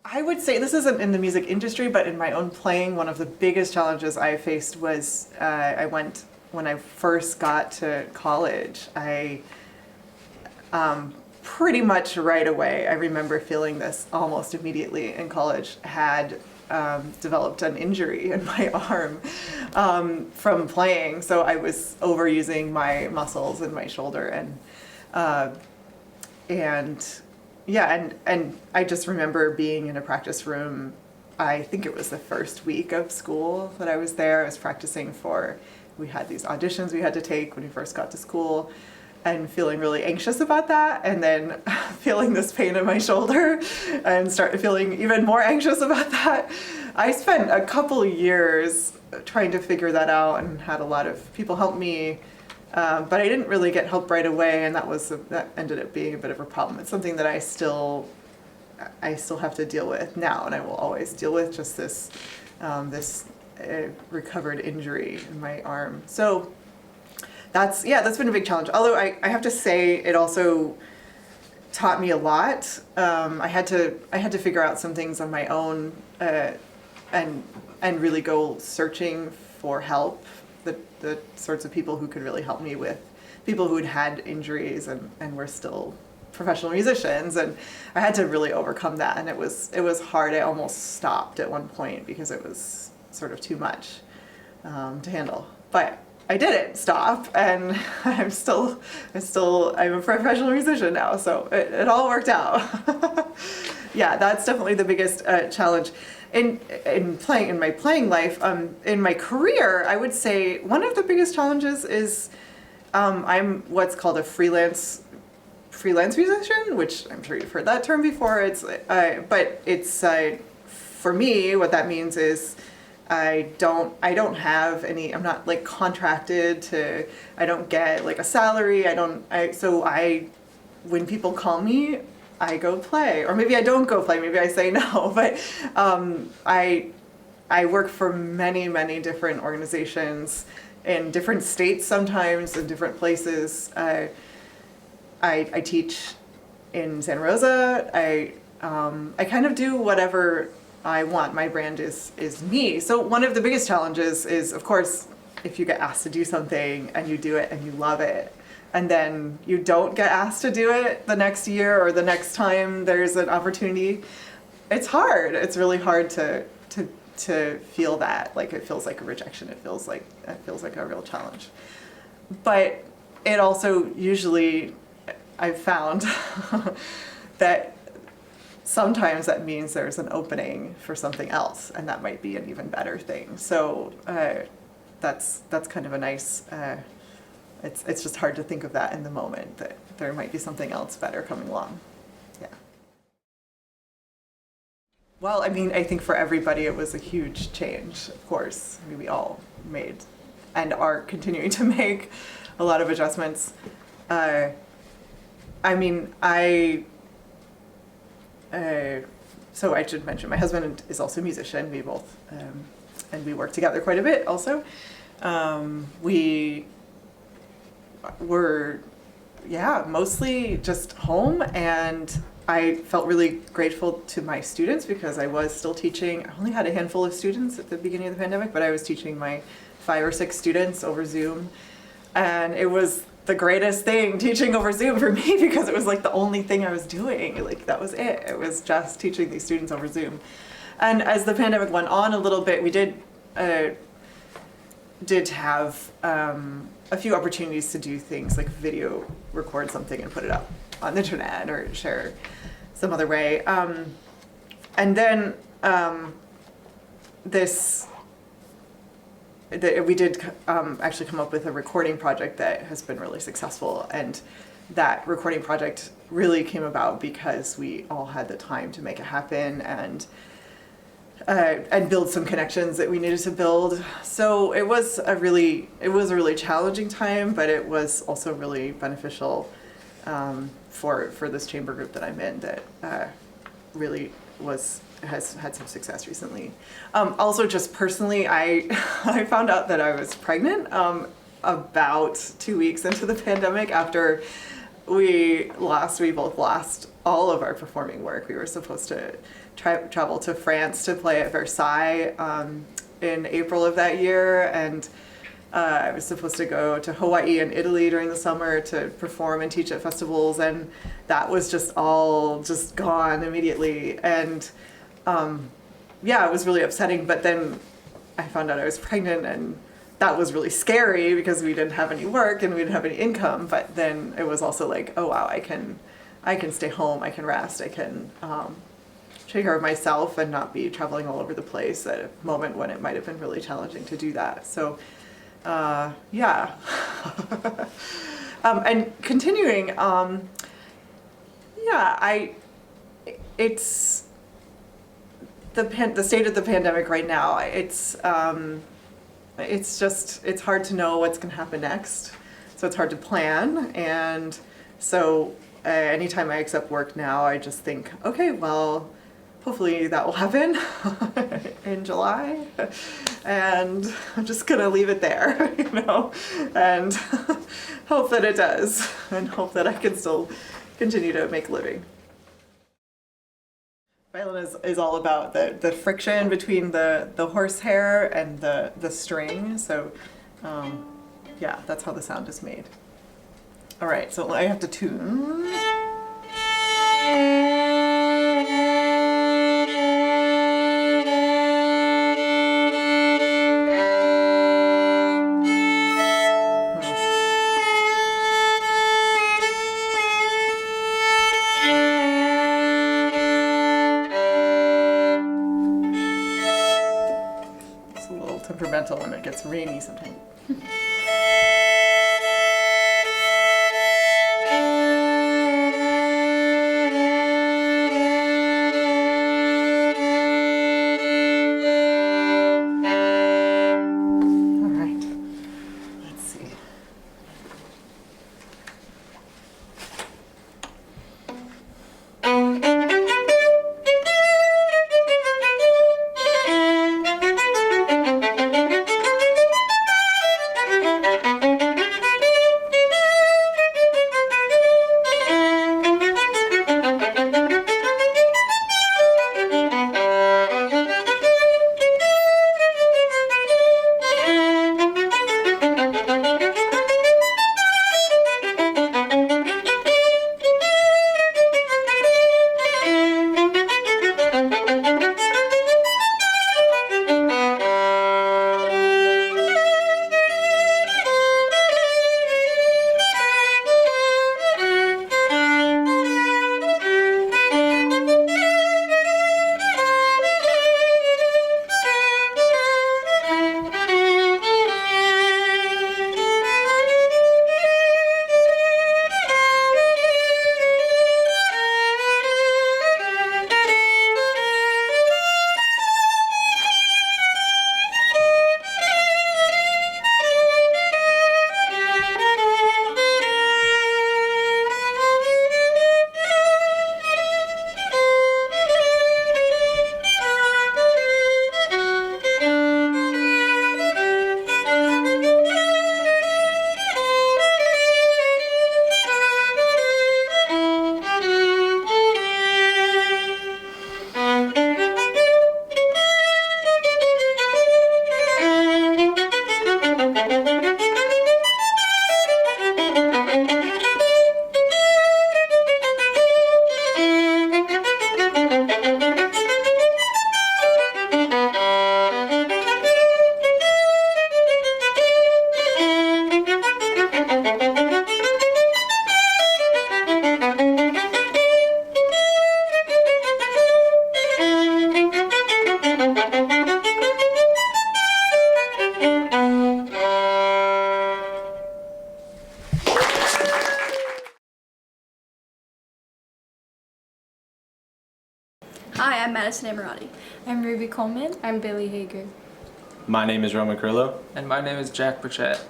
I would say this isn't in the music industry, but in my own playing, one of the biggest challenges I faced was when I first got to college. I pretty much right away, I remember feeling this almost immediately in college, had developed an injury in my arm from playing. So I was overusing my muscles in my shoulder, and yeah, and I just remember being in a practice room. I think it was the first week of school that I was there. I was practicing we had these auditions we had to take when we first got to school, and feeling really anxious about that, and then feeling this pain in my shoulder and start feeling even more anxious about that. I spent a couple years trying to figure that out and had a lot of people help me, but I didn't really get help right away, and that ended up being a bit of a problem. It's something that I still have to deal with now, and I will always deal with, just this recovered injury in my arm. So that's been a big challenge. Although I have to say, it also taught me a lot. I had to figure out some things on my own, and really go searching for help. The sorts of people who could really help me with people who'd had injuries and were still professional musicians, and I had to really overcome that, and it was hard. I almost stopped at one point because it was sort of too much to handle, but I didn't stop, and I'm a professional musician now, so it all worked out. Yeah, that's definitely the biggest challenge in my playing life. In my career, I would say one of the biggest challenges is I'm what's called a freelance musician, which I'm sure you've heard that term before. But it's for me, what that means is I don't have any, I'm not like contracted to, I don't get like a salary. When people call me, I go play, or maybe I don't go play, maybe I say no, but I work for many, many different organizations in different states, sometimes in different places. I teach in Santa Rosa. I kind of do whatever I want. My brand is me. So one of the biggest challenges is, of course, if you get asked to do something and you do it and you love it, and then you don't get asked to do it the next year or the next time there's an opportunity, it's hard. It's really hard to feel that. Like, it feels like a rejection. It feels like a real challenge. But it also usually, I've found that sometimes that means there's an opening for something else, and that might be an even better thing. So that's kind of a nice, it's just hard to think of that in the moment, that there might be something else better coming along. Yeah. Well, I mean, I think for everybody it was a huge change, of course. I mean, we all made and are continuing to make a lot of adjustments. So I should mention, my husband is also a musician. We both, and we work together quite a bit also. We were, mostly just home, and I felt really grateful to my students because I was still teaching. I only had a handful of students at the beginning of the pandemic, but I was teaching my 5 or 6 students over Zoom, and it was the greatest thing, teaching over Zoom, for me, because it was like the only thing I was doing. Like, that was it. It was just teaching these students over Zoom. And as the pandemic went on a little bit, we did have a few opportunities to do things like video record something and put it up on the internet or share some other way. And then we did actually come up with a recording project that has been really successful, and that recording project really came about because we all had the time to make it happen and build some connections that we needed to build. So it was a really challenging time, but it was also really beneficial for this chamber group that I'm in, that really has had some success recently. Also, just personally, I found out that I was pregnant about 2 weeks into the pandemic, after we both lost all of our performing work. We were supposed to travel to France to play at Versailles in April of that year, and I was supposed to go to Hawaii and Italy during the summer to perform and teach at festivals, and that was just all just gone immediately. And yeah, it was really upsetting, but then I found out I was pregnant, and that was really scary because we didn't have any work and we didn't have any income. But then it was also like, oh wow, I can stay home, I can rest, I can take care of myself and not be traveling all over the place at a moment when it might have been really challenging to do that. So yeah. And continuing, yeah, it's the state of the pandemic right now. It's hard to know what's going to happen next. So it's hard to plan. And so anytime I accept work now, I just think, okay, well, hopefully that will happen in July, and I'm just gonna leave it there, you know, and hope that it does, and hope that I can still continue to make a living. Violin is all about the friction between the horsehair and the string, so yeah, that's how the sound is made. All right, so I have to tune. Temperamental when it gets rainy sometimes. All right, let's see. Hi, I'm Madison Amorati. I'm Ruby Coleman. I'm Billy Hager. My name is Roman Curlo. And my name is Jack Burchett.